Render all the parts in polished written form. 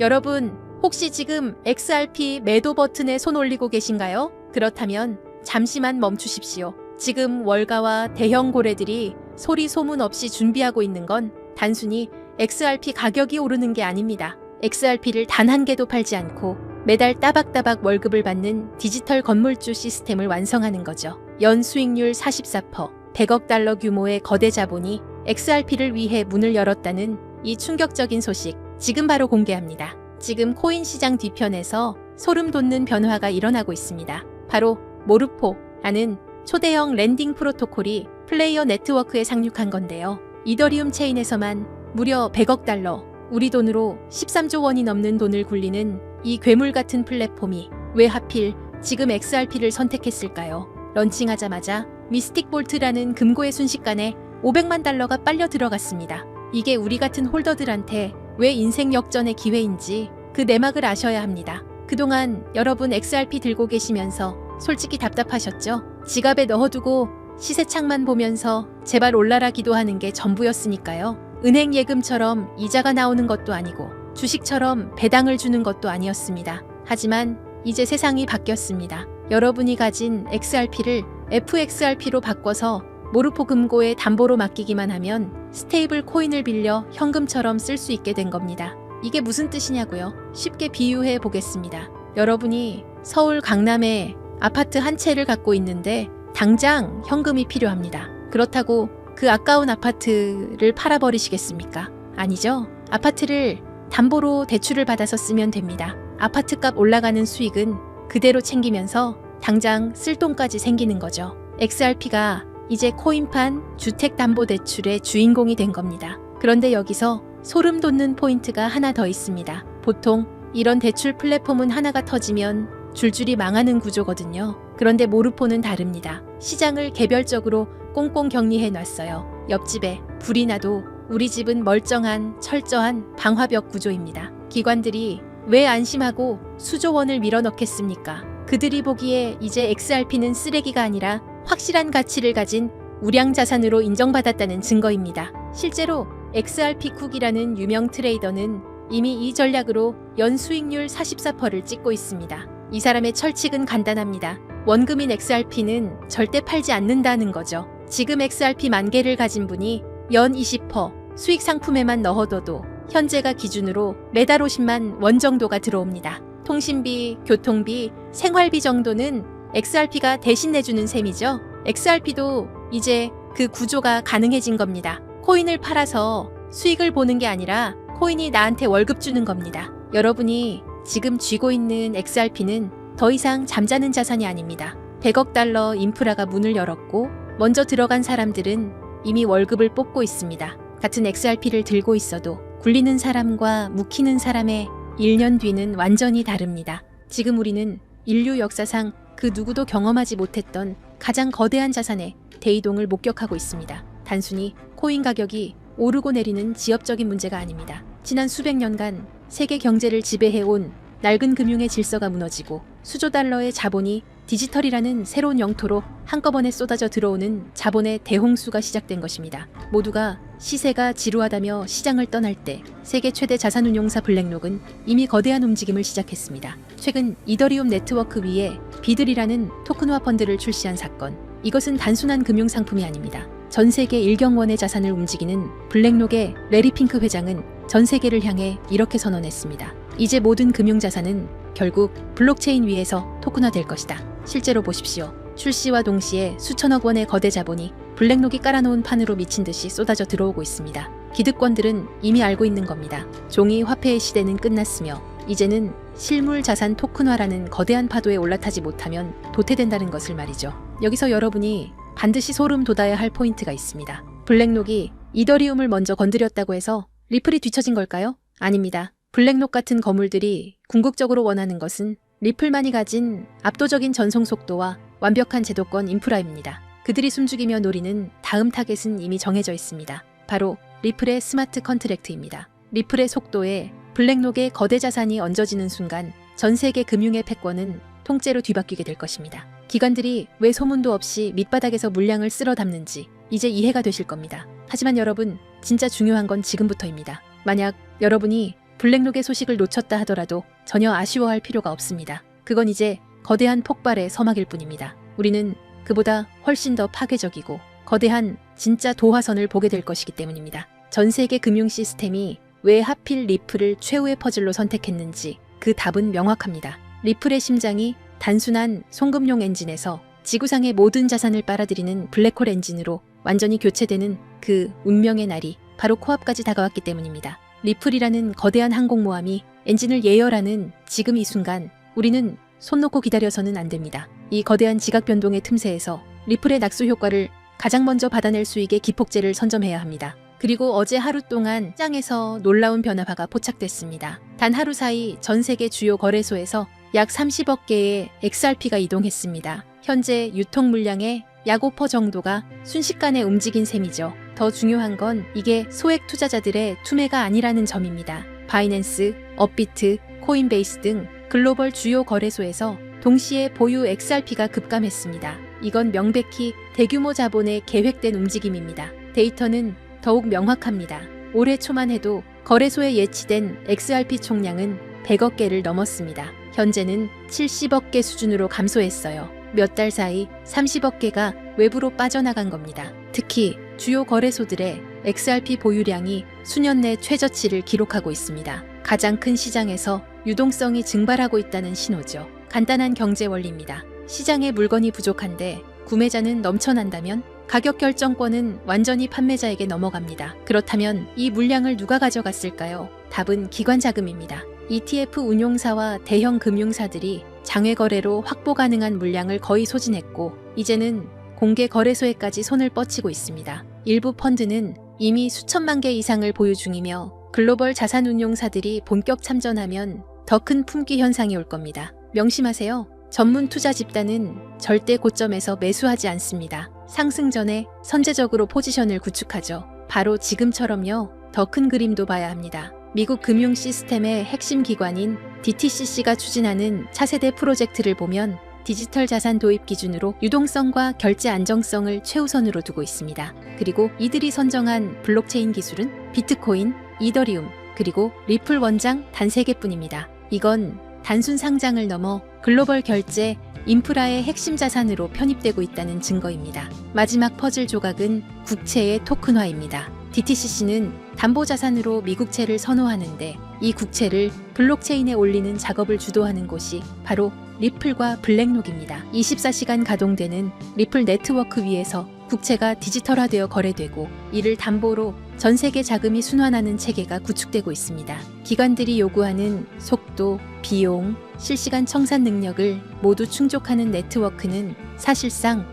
여러분, 혹시 지금 XRP 매도 버튼에 손 올리고 계신가요? 그렇다면 잠시만 멈추십시오. 지금 월가와 대형 고래들이 소리 소문 없이 준비하고 있는 건 단순히 XRP 가격이 오르는 게 아닙니다. XRP를 단 한 개도 팔지 않고 매달 따박따박 월급을 받는 디지털 건물주 시스템을 완성하는 거죠. 연 수익률 44%, 100억 달러 규모의 거대 자본이 XRP를 위해 문을 열었다는 이 충격적인 소식, 지금 바로 공개합니다. 지금 코인 시장 뒤편에서 소름 돋는 변화가 일어나고 있습니다. 바로 모르포라는 초대형 랜딩 프로토콜이 플레이어 네트워크에 상륙한 건데요. 이더리움 체인에서만 무려 100억 달러, 우리 돈으로 13조 원이 넘는 돈을 굴리는 이 괴물 같은 플랫폼이 왜 하필 지금 XRP를 선택했을까요? 런칭하자마자 미스틱 볼트라는 금고의 순식간에 500만 달러가 빨려 들어갔습니다. 이게 우리 같은 홀더들한테 왜 인생 역전의 기회인지 그 내막을 아셔야 합니다. 그동안 여러분 XRP 들고 계시면서 솔직히 답답하셨죠? 지갑에 넣어두고 시세창만 보면서 제발 올라라 기도하는 게 전부였으니까요. 은행 예금처럼 이자가 나오는 것도 아니고 주식처럼 배당을 주는 것도 아니었습니다. 하지만 이제 세상이 바뀌었습니다. 여러분이 가진 XRP를 FXRP로 바꿔서 모르포 금고에 담보로 맡기기만 하면 스테이블 코인을 빌려 현금처럼 쓸 수 있게 된 겁니다. 이게 무슨 뜻이냐고요? 쉽게 비유해 보겠습니다. 여러분이 서울 강남에 아파트 한 채를 갖고 있는데 당장 현금이 필요합니다. 그렇다고 그 아까운 아파트를 팔아버리시겠습니까? 아니죠. 아파트를 담보로 대출을 받아서 쓰면 됩니다. 아파트값 올라가는 수익은 그대로 챙기면서 당장 쓸 돈까지 생기는 거죠. XRP가 이제 코인판 주택담보대출의 주인공이 된 겁니다. 그런데 여기서 소름 돋는 포인트가 하나 더 있습니다. 보통 이런 대출 플랫폼은 하나가 터지면 줄줄이 망하는 구조거든요. 그런데 모르포는 다릅니다. 시장을 개별적으로 꽁꽁 격리해 놨어요. 옆집에 불이 나도 우리 집은 멀쩡한 철저한 방화벽 구조입니다. 기관들이 왜 안심하고 수조 원을 밀어넣겠습니까? 그들이 보기에 이제 XRP는 쓰레기가 아니라 확실한 가치를 가진 우량 자산으로 인정받았다는 증거입니다. 실제로 XRP 쿡이라는 유명 트레이더는 이미 이 전략으로 연 수익률 44%를 찍고 있습니다. 이 사람의 철칙은 간단합니다. 원금인 XRP는 절대 팔지 않는다는 거죠. 지금 XRP 만 개를 가진 분이 연 20% 수익 상품에만 넣어둬도 현재가 기준으로 매달 50만 원 정도가 들어옵니다. 통신비, 교통비, 생활비 정도는 XRP가 대신 내주는 셈이죠. XRP도 이제 그 구조가 가능해진 겁니다. 코인을 팔아서 수익을 보는 게 아니라 코인이 나한테 월급 주는 겁니다. 여러분이 지금 쥐고 있는 XRP는 더 이상 잠자는 자산이 아닙니다. 100억 달러 인프라가 문을 열었고 먼저 들어간 사람들은 이미 월급을 뽑고 있습니다. 같은 XRP를 들고 있어도 굴리는 사람과 묵히는 사람의 1년 뒤는 완전히 다릅니다. 지금 우리는 인류 역사상 그 누구도 경험하지 못했던 가장 거대한 자산의 대이동을 목격하고 있습니다. 단순히 코인 가격이 오르고 내리는 지엽적인 문제가 아닙니다. 지난 수백 년간 세계 경제를 지배해온 낡은 금융의 질서가 무너지고 수조 달러의 자본이 디지털이라는 새로운 영토로 한꺼번에 쏟아져 들어오는 자본의 대홍수가 시작된 것입니다. 모두가 시세가 지루하다며 시장을 떠날 때 세계 최대 자산운용사 블랙록은 이미 거대한 움직임을 시작했습니다. 최근 이더리움 네트워크 위에 비들이라는 토큰화 펀드를 출시한 사건. 이것은 단순한 금융상품이 아닙니다. 전 세계 1경원의 자산을 움직이는 블랙록의 레리 핑크 회장은 전 세계를 향해 이렇게 선언했습니다. 이제 모든 금융자산은 결국 블록체인 위에서 토큰화될 것이다. 실제로 보십시오. 출시와 동시에 수천억 원의 거대 자본이 블랙록이 깔아놓은 판으로 미친 듯이 쏟아져 들어오고 있습니다. 기득권들은 이미 알고 있는 겁니다. 종이 화폐의 시대는 끝났으며 이제는 실물 자산 토큰화라는 거대한 파도에 올라타지 못하면 도태된다는 것을 말이죠. 여기서 여러분이 반드시 소름 돋아야 할 포인트가 있습니다. 블랙록이 이더리움을 먼저 건드렸다고 해서 리플이 뒤처진 걸까요? 아닙니다. 블랙록 같은 거물들이 궁극적으로 원하는 것은 리플만이 가진 압도적인 전송 속도와 완벽한 제도권 인프라입니다. 그들이 숨죽이며 노리는 다음 타겟은 이미 정해져 있습니다. 바로 리플의 스마트 컨트랙트입니다. 리플의 속도에 블랙록의 거대 자산이 얹어지는 순간 전 세계 금융의 패권은 통째로 뒤바뀌게 될 것입니다. 기관들이 왜 소문도 없이 밑바닥에서 물량을 쓸어 담는지 이제 이해가 되실 겁니다. 하지만 여러분, 진짜 중요한 건 지금부터입니다. 만약 여러분이 블랙록의 소식을 놓쳤다 하더라도 전혀 아쉬워할 필요가 없습니다. 그건 이제 거대한 폭발의 서막일 뿐입니다. 우리는 그보다 훨씬 더 파괴적이고 거대한 진짜 도화선을 보게 될 것이기 때문입니다. 전 세계 금융 시스템이 왜 하필 리플을 최후의 퍼즐로 선택했는지 그 답은 명확합니다. 리플의 심장이 단순한 송금용 엔진에서 지구상의 모든 자산을 빨아들이는 블랙홀 엔진으로 완전히 교체되는 그 운명의 날이 바로 코앞까지 다가왔기 때문입니다. 리플이라는 거대한 항공모함이 엔진을 예열하는 지금 이 순간 우리는 손 놓고 기다려서는 안 됩니다. 이 거대한 지각 변동의 틈새에서 리플의 낙수 효과를 가장 먼저 받아낼 수 있게 기폭제를 선점해야 합니다. 그리고 어제 하루 동안 시장에서 놀라운 변화가 포착됐습니다. 단 하루 사이 전 세계 주요 거래소에서 약 30억 개의 XRP가 이동했습니다. 현재 유통 물량의 약 5% 정도가 순식간에 움직인 셈이죠. 더 중요한 건 이게 소액 투자자들의 투매가 아니라는 점입니다. 바이낸스, 업비트, 코인베이스 등 글로벌 주요 거래소에서 동시에 보유 XRP가 급감했습니다. 이건 명백히 대규모 자본의 계획된 움직임입니다. 데이터는 더욱 명확합니다. 올해 초만 해도 거래소에 예치된 XRP 총량은 100억 개를 넘었습니다. 현재는 70억 개 수준으로 감소했어요. 몇 달 사이 30억 개가 외부로 빠져나간 겁니다. 특히 주요 거래소들의 XRP 보유량이 수년 내 최저치를 기록하고 있습니다. 가장 큰 시장에서 유동성이 증발하고 있다는 신호죠. 간단한 경제 원리입니다. 시장에 물건이 부족한데 구매자는 넘쳐난다면 가격 결정권은 완전히 판매자에게 넘어갑니다. 그렇다면 이 물량을 누가 가져갔을까요? 답은 기관 자금입니다. ETF 운용사와 대형 금융사들이 장외 거래로 확보 가능한 물량을 거의 소진했고 이제는 공개 거래소에까지 손을 뻗치고 있습니다. 일부 펀드는 이미 수천만 개 이상을 보유 중이며 글로벌 자산 운용사들이 본격 참전하면 더 큰 품귀 현상이 올 겁니다. 명심하세요. 전문 투자 집단은 절대 고점에서 매수하지 않습니다. 상승 전에 선제적으로 포지션을 구축하죠. 바로 지금처럼요. 더 큰 그림도 봐야 합니다. 미국 금융 시스템의 핵심 기관인 DTCC가 추진하는 차세대 프로젝트를 보면 디지털 자산 도입 기준으로 유동성과 결제 안정성을 최우선으로 두고 있습니다. 그리고 이들이 선정한 블록체인 기술은 비트코인, 이더리움, 그리고 리플 원장 단 3개뿐입니다. 이건 단순 상장을 넘어 글로벌 결제, 인프라의 핵심 자산으로 편입되고 있다는 증거입니다. 마지막 퍼즐 조각은 국채의 토큰화입니다. DTCC는 담보자산으로 미국채를 선호하는데 이 국채를 블록체인에 올리는 작업을 주도하는 곳이 바로 리플과 블랙록입니다. 24시간 가동되는 리플 네트워크 위에서 국채가 디지털화되어 거래되고 이를 담보로 전 세계 자금이 순환하는 체계가 구축되고 있습니다. 기관들이 요구하는 속도, 비용, 실시간 청산 능력을 모두 충족하는 네트워크는 사실상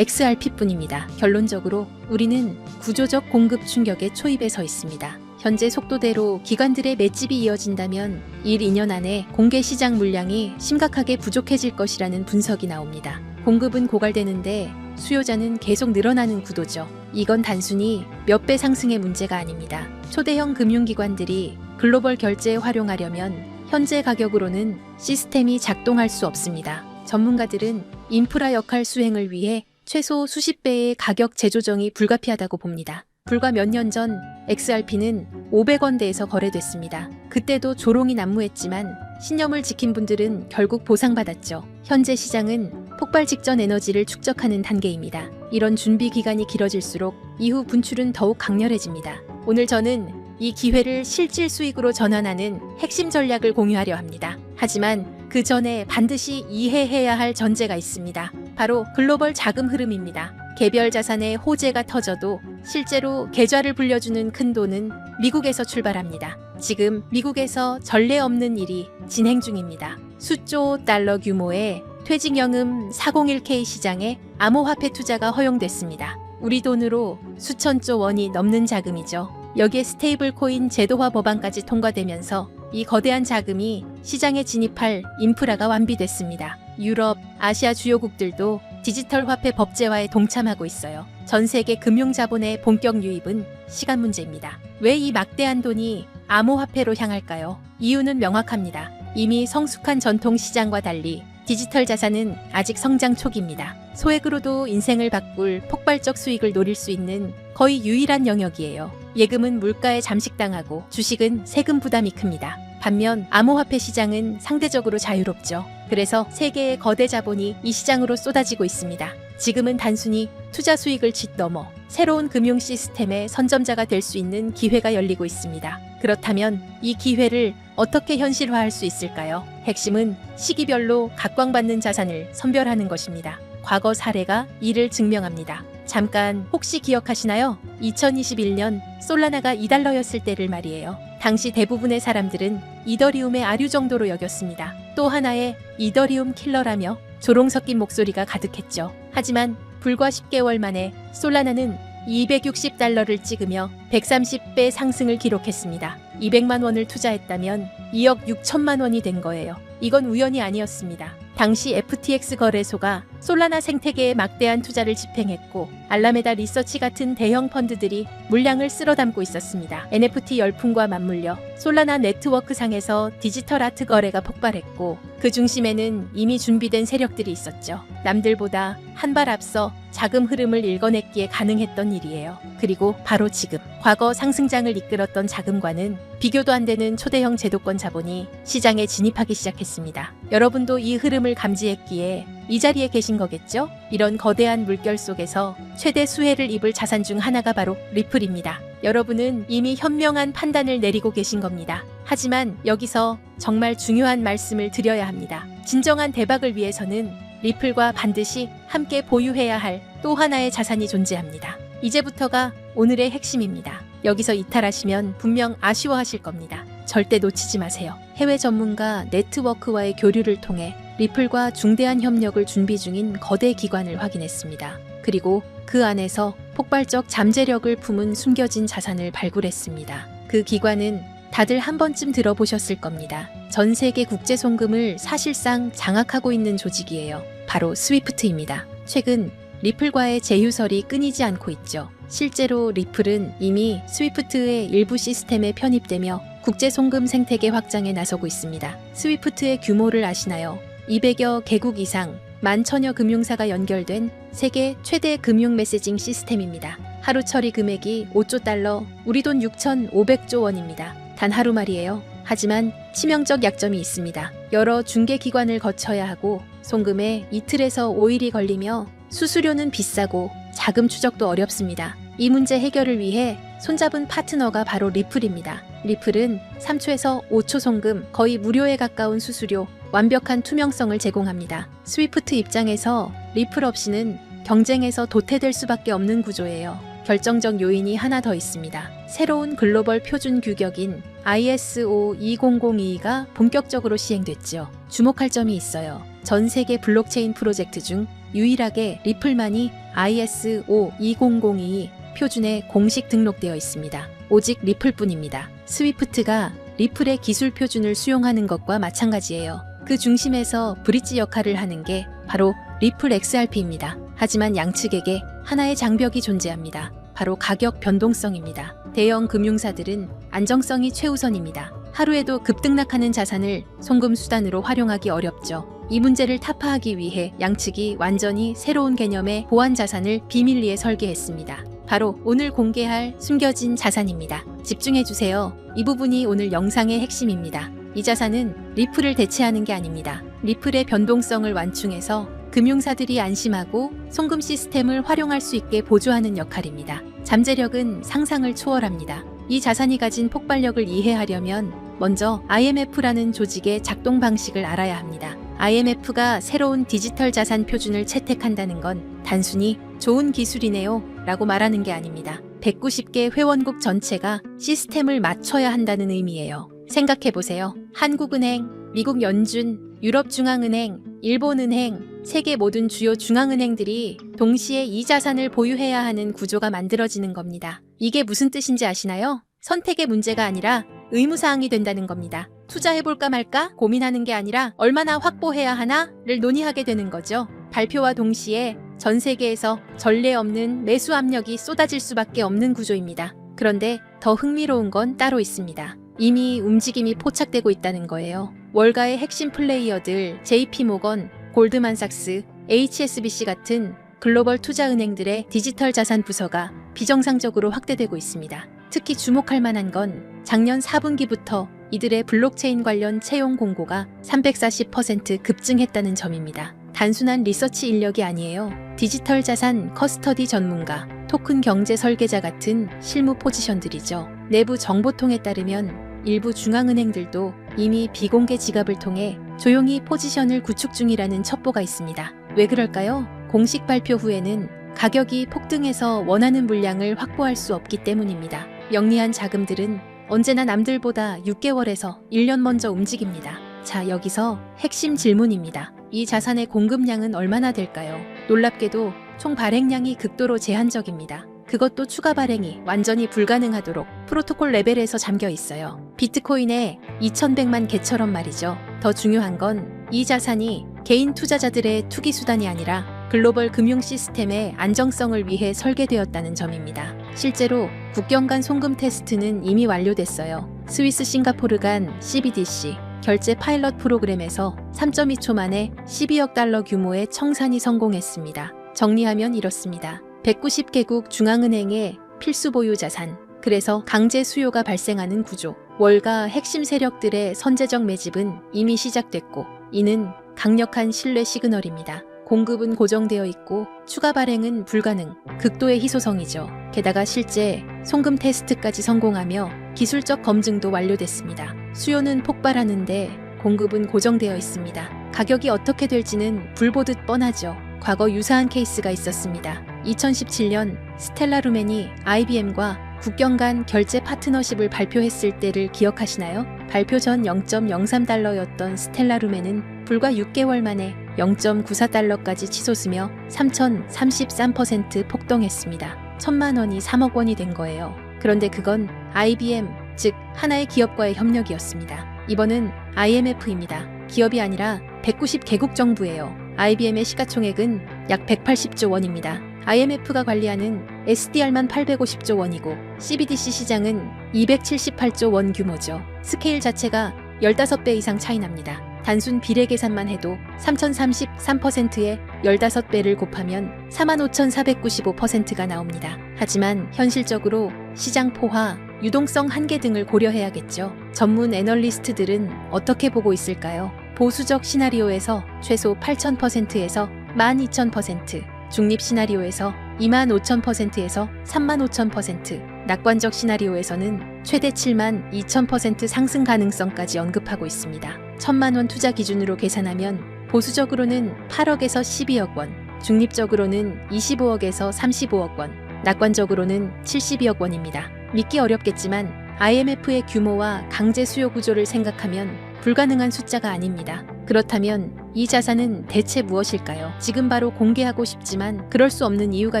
XRP뿐입니다. 결론적으로 우리는 구조적 공급 충격의 초입에 서 있습니다. 현재 속도대로 기관들의 맷집이 이어진다면 1, 2년 안에 공개 시장 물량이 심각하게 부족해질 것이라는 분석이 나옵니다. 공급은 고갈되는데 수요자는 계속 늘어나는 구도죠. 이건 단순히 몇 배 상승의 문제가 아닙니다. 초대형 금융기관들이 글로벌 결제에 활용하려면 현재 가격으로는 시스템이 작동할 수 없습니다. 전문가들은 인프라 역할 수행을 위해 최소 수십 배의 가격 재조정이 불가피하다고 봅니다. 불과 몇 년 전 XRP는 500원대에서 거래됐습니다. 그때도 조롱이 난무했지만 신념을 지킨 분들은 결국 보상받았죠. 현재 시장은 폭발 직전 에너지를 축적하는 단계입니다. 이런 준비 기간이 길어질수록 이후 분출은 더욱 강렬해집니다. 오늘 저는 이 기회를 실질 수익으로 전환하는 핵심 전략을 공유하려 합니다. 하지만 그 전에 반드시 이해해야 할 전제가 있습니다. 바로 글로벌 자금 흐름입니다. 개별 자산의 호재가 터져도 실제로 계좌를 불려주는 큰 돈은 미국에서 출발합니다. 지금 미국에서 전례 없는 일이 진행 중입니다. 수조 달러 규모의 퇴직연금 401k 시장에 암호화폐 투자가 허용됐습니다. 우리 돈으로 수천조 원이 넘는 자금이죠. 여기에 스테이블 코인 제도화 법안까지 통과되면서 이 거대한 자금이 시장에 진입할 인프라가 완비됐습니다. 유럽, 아시아 주요국들도 디지털 화폐 법제화에 동참하고 있어요. 전 세계 금융 자본의 본격 유입은 시간 문제입니다. 왜 이 막대한 돈이 암호화폐로 향할까요? 이유는 명확합니다. 이미 성숙한 전통 시장과 달리 디지털 자산은 아직 성장 초기입니다. 소액으로도 인생을 바꿀 폭발적 수익을 노릴 수 있는 거의 유일한 영역이에요. 예금은 물가에 잠식당하고 주식은 세금 부담이 큽니다. 반면 암호화폐 시장은 상대적으로 자유롭죠. 그래서 세계의 거대 자본이 이 시장으로 쏟아지고 있습니다. 지금은 단순히 투자 수익을 넘어 새로운 금융 시스템의 선점자가 될 수 있는 기회가 열리고 있습니다. 그렇다면 이 기회를 어떻게 현실화할 수 있을까요? 핵심은 시기별로 각광받는 자산을 선별하는 것입니다. 과거 사례가 이를 증명합니다. 잠깐 혹시 기억하시나요? 2021년 솔라나가 2달러였을 때를 말이에요. 당시 대부분의 사람들은 이더리움의 아류 정도로 여겼습니다. 또 하나의 이더리움 킬러라며 조롱 섞인 목소리가 가득했죠. 하지만 불과 10개월 만에 솔라나는 260달러를 찍으며 130배 상승을 기록했습니다. 200만 원을 투자했다면 2억 6천만 원이 된 거예요. 이건 우연이 아니었습니다. 당시 FTX 거래소가 솔라나 생태계에 막대한 투자를 집행했고 알라메다 리서치 같은 대형 펀드들이 물량을 쓸어담고 있었습니다. NFT 열풍과 맞물려 솔라나 네트워크 상에서 디지털 아트 거래가 폭발했고 그 중심에는 이미 준비된 세력들이 있었죠. 남들보다 한 발 앞서 자금 흐름을 읽어냈기에 가능했던 일이에요. 그리고 바로 지금 과거 상승장을 이끌었던 자금과는 비교도 안 되는 초대형 제도권 자본이 시장에 진입하기 시작했습니다. 여러분도 이 흐름을 감지했기에 이 자리에 계신 거겠죠? 이런 거대한 물결 속에서 최대 수혜를 입을 자산 중 하나가 바로 리플입니다. 여러분은 이미 현명한 판단을 내리고 계신 겁니다. 하지만 여기서 정말 중요한 말씀을 드려야 합니다. 진정한 대박을 위해서는 리플과 반드시 함께 보유해야 할 또 하나의 자산이 존재합니다. 이제부터가 오늘의 핵심입니다. 여기서 이탈하시면 분명 아쉬워하실 겁니다. 절대 놓치지 마세요. 해외 전문가 네트워크와의 교류를 통해 리플과 중대한 협력을 준비 중인 거대 기관을 확인했습니다. 그리고 그 안에서 폭발적 잠재력을 품은 숨겨진 자산을 발굴했습니다. 그 기관은 다들 한 번쯤 들어보셨을 겁니다. 전 세계 국제 송금을 사실상 장악하고 있는 조직이에요. 바로 스위프트입니다. 최근 리플과의 제휴설이 끊이지 않고 있죠. 실제로 리플은 이미 스위프트의 일부 시스템에 편입되며 국제 송금 생태계 확장에 나서고 있습니다. 스위프트의 규모를 아시나요? 200여 개국 이상 11,000여 금융사가 연결된 세계 최대 금융 메시징 시스템입니다. 하루 처리 금액이 5조 달러, 우리 돈 6,500조 원입니다. 단 하루 말이에요. 하지만 치명적 약점이 있습니다. 여러 중개기관을 거쳐야 하고 송금에 이틀에서 5일이 걸리며 수수료는 비싸고 자금 추적도 어렵습니다. 이 문제 해결을 위해 손잡은 파트너가 바로 리플입니다. 리플은 3초에서 5초 송금, 거의 무료에 가까운 수수료, 완벽한 투명성을 제공합니다. 스위프트 입장에서 리플 없이는 경쟁에서 도태될 수밖에 없는 구조예요. 결정적 요인이 하나 더 있습니다. 새로운 글로벌 표준 규격인 ISO 20022가 본격적으로 시행됐죠. 주목할 점이 있어요. 전 세계 블록체인 프로젝트 중 유일하게 리플만이 ISO 20022 표준에 공식 등록되어 있습니다. 오직 리플뿐입니다. 스위프트가 리플의 기술 표준을 수용하는 것과 마찬가지예요. 그 중심에서 브릿지 역할을 하는 게 바로 리플 XRP입니다. 하지만 양측에게 하나의 장벽이 존재합니다. 바로 가격 변동성입니다. 대형 금융사들은 안정성이 최우선입니다. 하루에도 급등락하는 자산을 송금 수단으로 활용하기 어렵죠. 이 문제를 타파하기 위해 양측이 완전히 새로운 개념의 보안 자산을 비밀리에 설계했습니다. 바로 오늘 공개할 숨겨진 자산입니다. 집중해주세요. 이 부분이 오늘 영상의 핵심입니다. 이 자산은 리플을 대체하는 게 아닙니다. 리플의 변동성을 완충해서 금융사들이 안심하고 송금 시스템을 활용할 수 있게 보조하는 역할입니다. 잠재력은 상상을 초월합니다. 이 자산이 가진 폭발력을 이해하려면 먼저 IMF라는 조직의 작동 방식을 알아야 합니다. IMF가 새로운 디지털 자산 표준을 채택한다는 건 단순히 좋은 기술이네요 라고 말하는 게 아닙니다. 190개 회원국 전체가 시스템을 맞춰야 한다는 의미예요. 생각해보세요. 한국은행, 미국 연준, 유럽중앙은행, 일본은행, 세계 모든 주요 중앙은행들이 동시에 이 자산을 보유해야 하는 구조가 만들어지는 겁니다. 이게 무슨 뜻인지 아시나요? 선택의 문제가 아니라 의무사항이 된다는 겁니다. 투자해볼까 말까 고민하는 게 아니라 얼마나 확보해야 하나를 논의하게 되는 거죠. 발표와 동시에 전 세계에서 전례 없는 매수 압력이 쏟아질 수밖에 없는 구조입니다. 그런데 더 흥미로운 건 따로 있습니다. 이미 움직임이 포착되고 있다는 거예요. 월가의 핵심 플레이어들 JP모건, 골드만삭스, HSBC 같은 글로벌 투자은행들의 디지털 자산 부서가 비정상적으로 확대되고 있습니다. 특히 주목할 만한 건 작년 4분기부터 이들의 블록체인 관련 채용 공고가 340% 급증했다는 점입니다. 단순한 리서치 인력이 아니에요. 디지털 자산 커스터디 전문가, 토큰 경제 설계자 같은 실무 포지션들이죠. 내부 정보통에 따르면 일부 중앙은행들도 이미 비공개 지갑을 통해 조용히 포지션을 구축 중이라는 첩보가 있습니다. 왜 그럴까요? 공식 발표 후에는 가격이 폭등해서 원하는 물량을 확보할 수 없기 때문입니다. 영리한 자금들은 언제나 남들보다 6개월에서 1년 먼저 움직입니다. 자, 여기서 핵심 질문입니다. 이 자산의 공급량은 얼마나 될까요? 놀랍게도 총 발행량이 극도로 제한적입니다. 그것도 추가 발행이 완전히 불가능하도록 프로토콜 레벨에서 잠겨 있어요. 비트코인의 2100만 개처럼 말이죠. 더 중요한 건 이 자산이 개인 투자자들의 투기 수단이 아니라 글로벌 금융 시스템의 안정성을 위해 설계되었다는 점입니다. 실제로 국경 간 송금 테스트는 이미 완료됐어요. 스위스 싱가포르 간 CBDC 결제 파일럿 프로그램에서 3.2초 만에 12억 달러 규모의 청산이 성공했습니다. 정리하면 이렇습니다. 190개국 중앙은행의 필수 보유 자산, 그래서 강제 수요가 발생하는 구조, 월가 핵심 세력들의 선제적 매집은 이미 시작됐고, 이는 강력한 신뢰 시그널입니다. 공급은 고정되어 있고 추가 발행은 불가능, 극도의 희소성이죠. 게다가 실제 송금 테스트까지 성공하며 기술적 검증도 완료됐습니다. 수요는 폭발하는데 공급은 고정되어 있습니다. 가격이 어떻게 될지는 불 보듯 뻔하죠. 과거 유사한 케이스가 있었습니다. 2017년 스텔라 루멘이 IBM과 국경 간 결제 파트너십을 발표했을 때를 기억하시나요? 발표 전 0.03달러였던 스텔라 루멘은 불과 6개월 만에 0.94달러까지 치솟으며 3033% 폭등했습니다. 1000만 원이 3억 원이 된 거예요. 그런데 그건 IBM, 즉 하나의 기업과의 협력이었습니다. 이번은 IMF입니다. 기업이 아니라 190개국 정부예요. IBM의 시가총액은 약 180조 원입니다. IMF가 관리하는 SDR만 850조 원이고 CBDC 시장은 278조 원 규모죠. 스케일 자체가 15배 이상 차이 납니다. 단순 비례 계산만 해도 3033%에 15배를 곱하면 45,495%가 나옵니다. 하지만 현실적으로 시장 포화, 유동성 한계 등을 고려해야겠죠. 전문 애널리스트들은 어떻게 보고 있을까요? 보수적 시나리오에서 최소 8,000%에서 12,000%, 중립 시나리오에서 25,000%에서 35,000%, 낙관적 시나리오에서는 최대 72,000% 상승 가능성까지 언급하고 있습니다. 1,000만 원 투자 기준으로 계산하면 보수적으로는 8억에서 12억 원, 중립적으로는 25억에서 35억 원, 낙관적으로는 72억 원입니다. 믿기 어렵겠지만 IMF의 규모와 강제 수요 구조를 생각하면 불가능한 숫자가 아닙니다. 그렇다면 이 자산은 대체 무엇일까요? 지금 바로 공개하고 싶지만 그럴 수 없는 이유가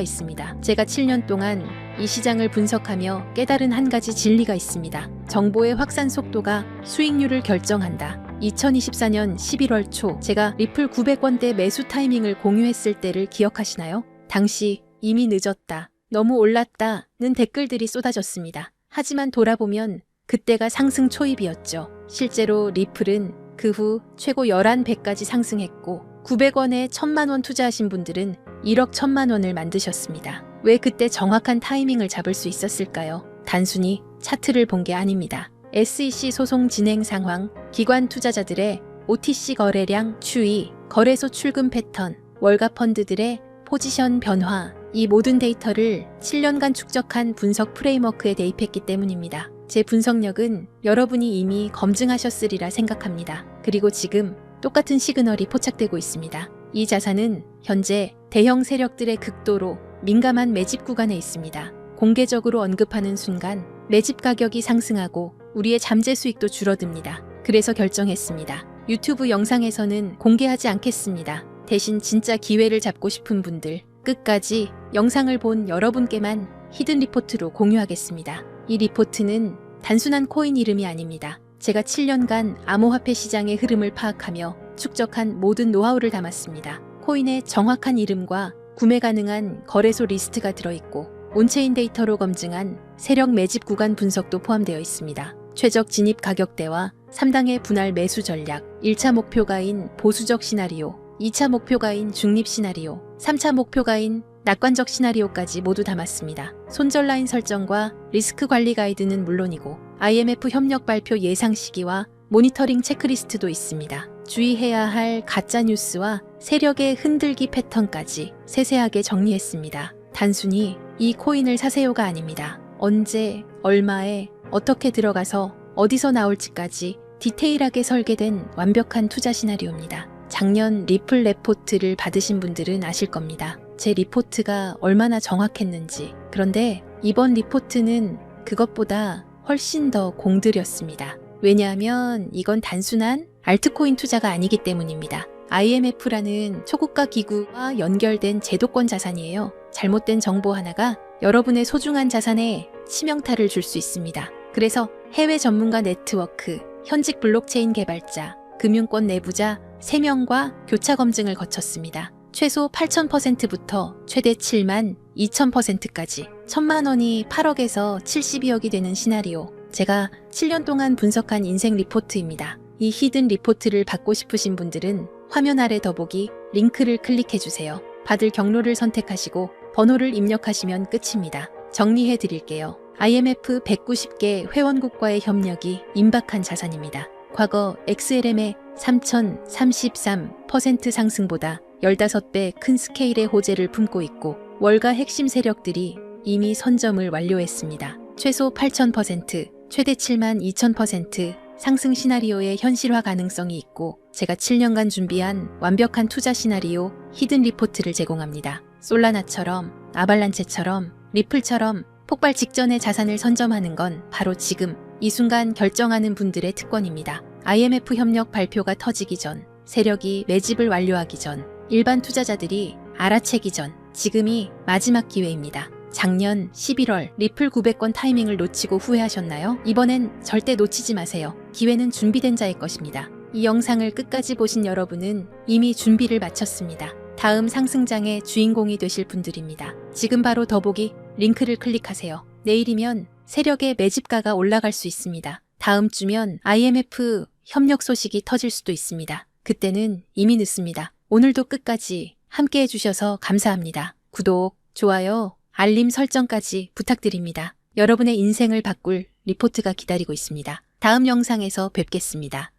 있습니다. 제가 7년 동안 이 시장을 분석하며 깨달은 한 가지 진리가 있습니다. 정보의 확산 속도가 수익률을 결정한다. 2024년 11월 초 제가 리플 900원대 매수 타이밍을 공유했을 때를 기억하시나요? 당시 이미 늦었다, 너무 올랐다는 댓글들이 쏟아졌습니다. 하지만 돌아보면 그때가 상승 초입이었죠. 실제로 리플은 그 후 최고 11배까지 상승했고 900원에 1,000만 원 투자하신 분들은 1억 1,000만 원을 만드셨습니다. 왜 그때 정확한 타이밍을 잡을 수 있었을까요? 단순히 차트를 본 게 아닙니다. SEC 소송 진행 상황, 기관 투자자들의 OTC 거래량 추이, 거래소 출금 패턴, 월가 펀드들의 포지션 변화, 이 모든 데이터를 7년간 축적한 분석 프레임워크에 대입했기 때문입니다. 제 분석력은 여러분이 이미 검증하셨으리라 생각합니다. 그리고 지금 똑같은 시그널이 포착되고 있습니다. 이 자산은 현재 대형 세력들의 극도로 민감한 매집 구간에 있습니다. 공개적으로 언급하는 순간 매집 가격이 상승하고 우리의 잠재 수익도 줄어듭니다. 그래서 결정했습니다. 유튜브 영상에서는 공개하지 않겠습니다. 대신 진짜 기회를 잡고 싶은 분들, 끝까지 영상을 본 여러분께만 히든 리포트로 공유하겠습니다. 이 리포트는 단순한 코인 이름이 아닙니다. 제가 7년간 암호화폐 시장의 흐름을 파악하며 축적한 모든 노하우를 담았습니다. 코인의 정확한 이름과 구매 가능한 거래소 리스트가 들어있고 온체인 데이터로 검증한 세력 매집 구간 분석도 포함되어 있습니다. 최적 진입 가격대와 3당의 분할 매수 전략, 1차 목표가인 보수적 시나리오, 2차 목표가인 중립 시나리오, 3차 목표가인 낙관적 시나리오까지 모두 담았습니다. 손절 라인 설정과 리스크 관리 가이드는 물론이고 IMF 협력 발표 예상 시기와 모니터링 체크리스트도 있습니다. 주의해야 할 가짜뉴스와 세력의 흔들기 패턴까지 세세하게 정리했습니다. 단순히 이 코인을 사세요가 아닙니다. 언제, 얼마에, 어떻게 들어가서 어디서 나올지까지 디테일하게 설계된 완벽한 투자 시나리오입니다. 작년 리플 레포트를 받으신 분들은 아실 겁니다. 제 리포트가 얼마나 정확했는지. 그런데 이번 리포트는 그것보다 훨씬 더 공들였습니다. 왜냐하면 이건 단순한 알트코인 투자가 아니기 때문입니다. IMF라는 초국가 기구와 연결된 제도권 자산이에요. 잘못된 정보 하나가 여러분의 소중한 자산에 치명타를 줄 수 있습니다. 그래서 해외 전문가 네트워크, 현직 블록체인 개발자, 금융권 내부자 3명과 교차 검증을 거쳤습니다. 최소 8,000%부터 최대 7만 2,000%까지 1,000만 원이 8억에서 72억이 되는 시나리오. 제가 7년 동안 분석한 인생 리포트입니다. 이 히든 리포트를 받고 싶으신 분들은 화면 아래 더보기 링크를 클릭해주세요. 받을 경로를 선택하시고 번호를 입력하시면 끝입니다. 정리해 드릴게요. IMF 190개 회원국과의 협력이 임박한 자산입니다. 과거 XLM의 3,033% 상승보다 15배 큰 스케일의 호재를 품고 있고 월가 핵심 세력들이 이미 선점을 완료했습니다. 최소 8,000%, 최대 7만 2,000% 상승 시나리오의 현실화 가능성이 있고 제가 7년간 준비한 완벽한 투자 시나리오 히든 리포트를 제공합니다. 솔라나처럼, 아발란체처럼, 리플처럼 폭발 직전에 자산을 선점하는 건 바로 지금 이 순간 결정하는 분들의 특권입니다. IMF 협력 발표가 터지기 전, 세력이 매집을 완료하기 전, 일반 투자자들이 알아채기 전, 지금이 마지막 기회입니다. 작년 11월 리플 900건 타이밍을 놓치고 후회하셨나요? 이번엔 절대 놓치지 마세요. 기회는 준비된 자의 것입니다. 이 영상을 끝까지 보신 여러분은 이미 준비를 마쳤습니다. 다음 상승장의 주인공이 되실 분들입니다. 지금 바로 더보기 링크를 클릭하세요. 내일이면 세력의 매집가가 올라갈 수 있습니다. 다음 주면 IMF 협력 소식이 터질 수도 있습니다. 그때는 이미 늦습니다. 오늘도 끝까지 함께 해주셔서 감사합니다. 구독, 좋아요, 알림 설정까지 부탁드립니다. 여러분의 인생을 바꿀 리포트가 기다리고 있습니다. 다음 영상에서 뵙겠습니다.